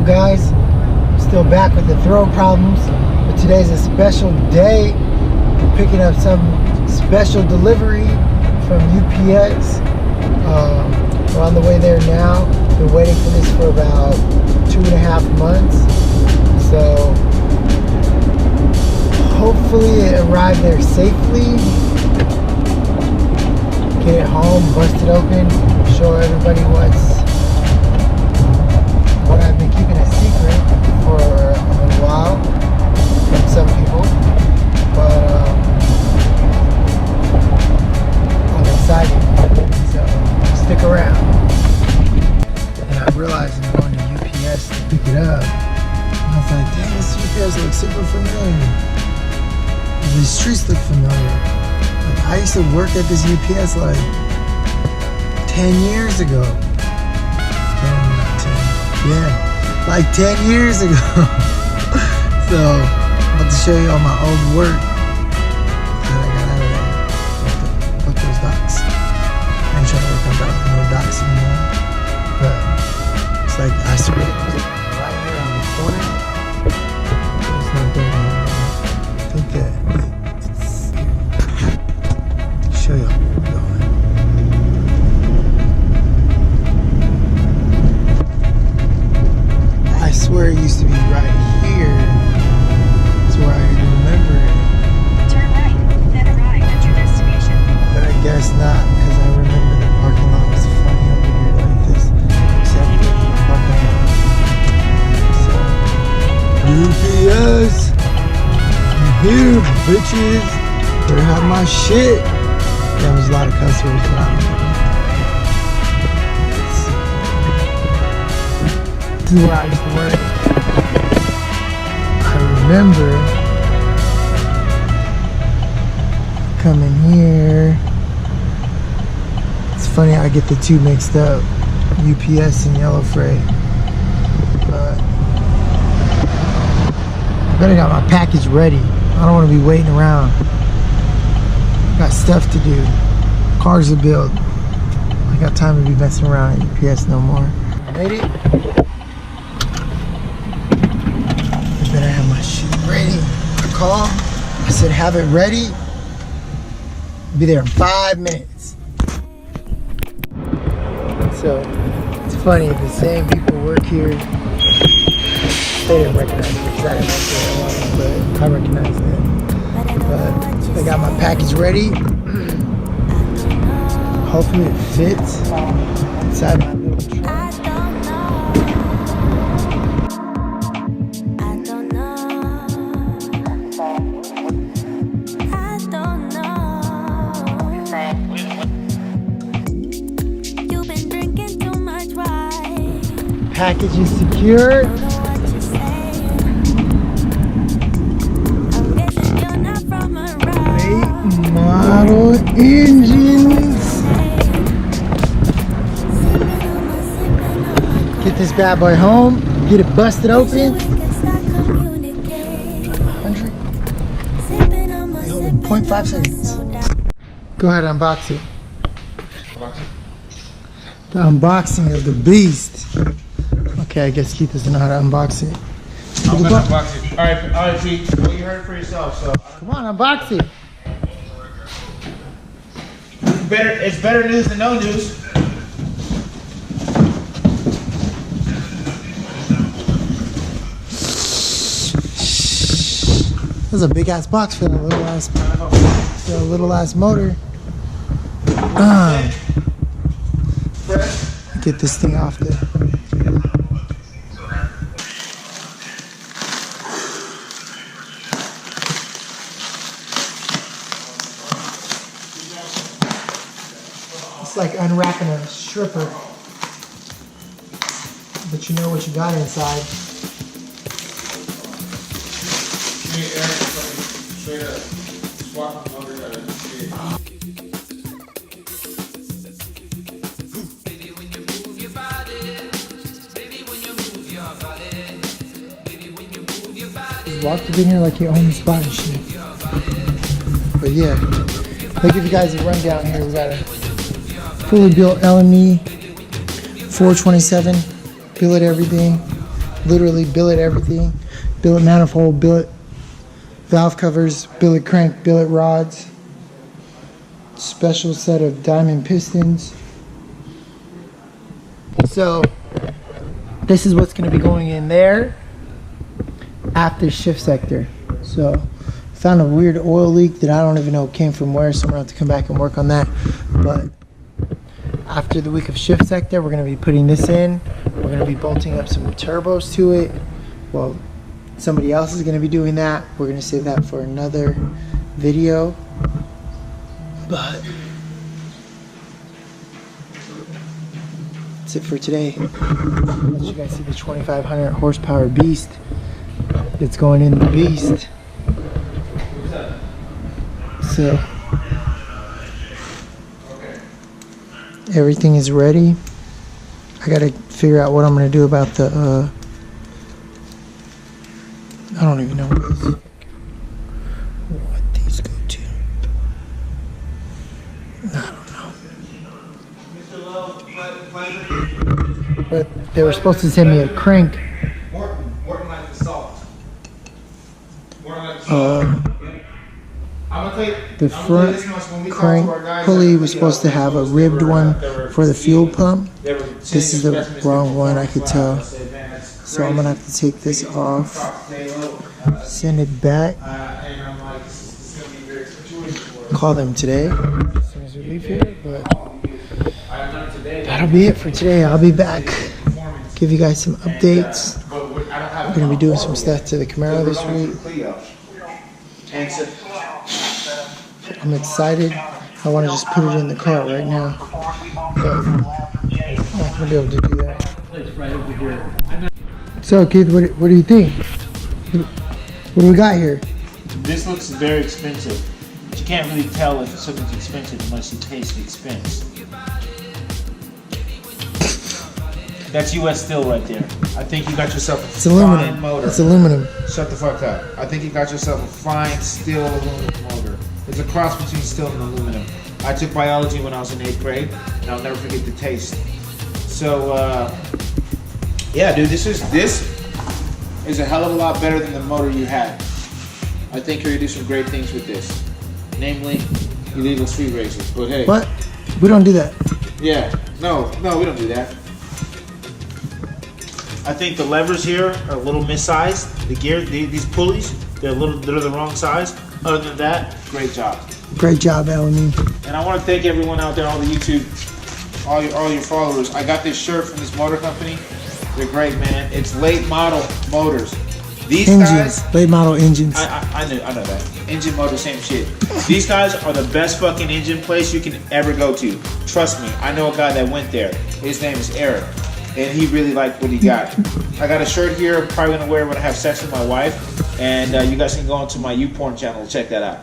up, guys? Still back with the throw problems, but today's a special day. We're picking up some special delivery from UPS. We're on the way there now. Been waiting for this for about 2.5 months, so hopefully it arrived there safely. Get it home, bust it open, show everybody what I've been keeping a secret for a while from some people, but I'm excited, so stick around. And I realized I'm going to UPS to pick it up. I was like, dang, this UPS looks super familiar. These streets look familiar. Like, I used to work at this UPS like 10 years ago. Yeah, like 10 years ago. So, I'm about to show you all my old work that I got out of there. Fuck those docs. I ain't trying to work on no docs anymore. But, it's like, I swear, right here on the corner. It's not there anymore. I think that, show y'all where we're going. I swear it used to be right here. That's where I remember it. Turn right, then arrive at your destination. But I guess not, because I remember the parking lot was funny over here like this. Except for the parking lot. So, UPS! I'm here, bitches! Better have my shit! There was a lot of customers, but I don't know. This is where I used to work. I remember coming here. It's funny, I get the two mixed up, UPS and Yellow Freight. But I better got my package ready. I don't want to be waiting around. Got stuff to do. Cars to build. I got time to be messing around at UPS no more. Made it. I better have my shit ready. I called. I said have it ready. Be there in 5 minutes. So it's funny, the same people work here. They didn't recognize me because I didn't work there, but I recognize them. But I got my package ready. Hopefully it fits inside my little truck. Package is secured. Model engines. Get this bad boy home. Get it busted open. 100. 0.5 seconds. Go ahead, unbox it. The unboxing of the beast. Okay, I guess Keith doesn't know how to unbox it. I'm gonna unbox it. All right, Keith. Well, you heard it for yourself, so. Come on, unbox it. It's better news than no news. That's a big ass box for that little ass motor. Get this thing off there. It's like unwrapping a stripper, but you know what you got inside. Just walked up in here like you own the spot and shit. But yeah, I'll give you guys a rundown here. We got a fully built LME 427, billet everything. literally billet everything. Billet manifold, billet valve covers, billet crank, billet rods. Special set of diamond pistons. So this is what's going to be going in there after shift sector. So found a weird oil leak that I don't even know came from where, so I'm going to have to come back and work on that. But after the week of shift sector, we're going to be putting this in. We're going to be bolting up some turbos to it. Well, somebody else is going to be doing that. We're going to save that for another video. But that's it for today. Let you guys see the 2,500 horsepower beast that's going in the beast. So everything is ready. I gotta figure out what I'm gonna do about the I don't even know what these go to. I don't know. But they were supposed to send me a crank. Morton likes the salt. Morton likes the salt. I'm gonna tell you, The front crank pulley was supposed to have a ribbed one for the fuel pump. This is the wrong one, I could tell. So I'm gonna have to take this off, send it back, call them today as soon as we leave here. But that'll be it for today. I'll be back, give you guys some updates. We're gonna be doing some stuff to the Camaro this week. I'm excited. I want to just put it in the car right now, but I'm not gonna be able to do that. So, kid, what do you think? What do we got here? This looks very expensive, but you can't really tell if something's expensive unless you taste the expense. That's U.S. Steel right there. I think you got yourself a It's aluminum. fine motor. It's aluminum. Shut the fuck up. I think you got yourself a fine steel aluminum motor. It's a cross between steel and aluminum. I took biology when I was in 8th grade, and I'll never forget the taste. So, yeah, dude, this is a hell of a lot better than the motor you had. I think you're gonna do some great things with this, namely illegal street races. But hey, What? We don't do that. yeah, no, we don't do that. I think the levers here are a little missized. The gear, these pulleys, they're the wrong size. Other than that, great job. Great job, Alan. And I want to thank everyone out there, all the YouTube, all your followers. I got this shirt from this motor company. They're great, man. It's late model motors. These Engines, guys, late model engines. I know that. Engine motor, same shit. These guys are the best fucking engine place you can ever go to. Trust me, I know a guy that went there. His name is Eric, and he really liked what he got. I got a shirt here. I'm probably gonna wear when I have sex with my wife. And you guys can go onto my YouPorn channel to check that out.